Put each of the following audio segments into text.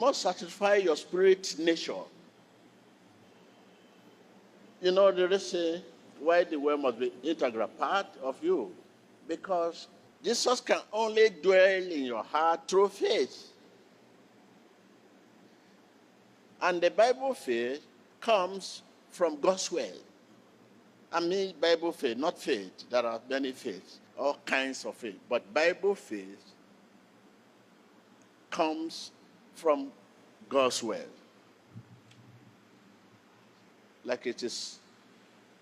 must satisfy your spirit nature. You know the reason why the word must be integral part of you. Because Jesus can only dwell in your heart through faith. And the Bible faith comes from God's word. I mean Bible faith, not faith. There are many faiths, all kinds of faith. But Bible faith comes from God's word. Like it is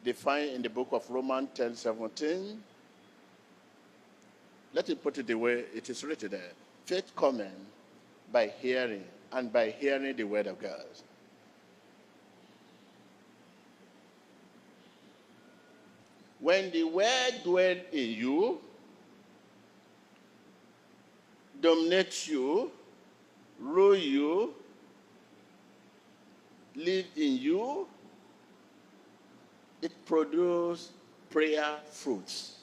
defined in the book of Romans 10:17. Let me put it the way it is written there. Faith cometh by hearing, and by hearing the word of God. When the word dwells in you, dominates you, rule you, live in you, it produces prayer fruits.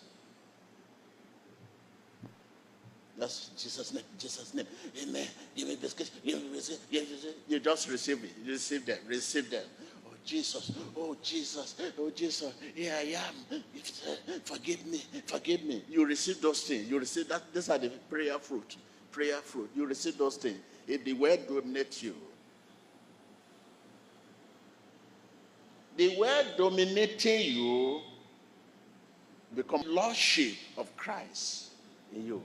That's Jesus' name, Jesus' name. Amen. Give me biscuits. Give me biscuits. You just receive it. You receive them. Receive them. Oh Jesus. Oh Jesus. Oh Jesus. Here I am. Forgive me. Forgive me. You receive those things. You receive that. These are the prayer fruit. Prayer fruit. You receive those things. If the word dominates you. The word dominating you become lordship of Christ in you.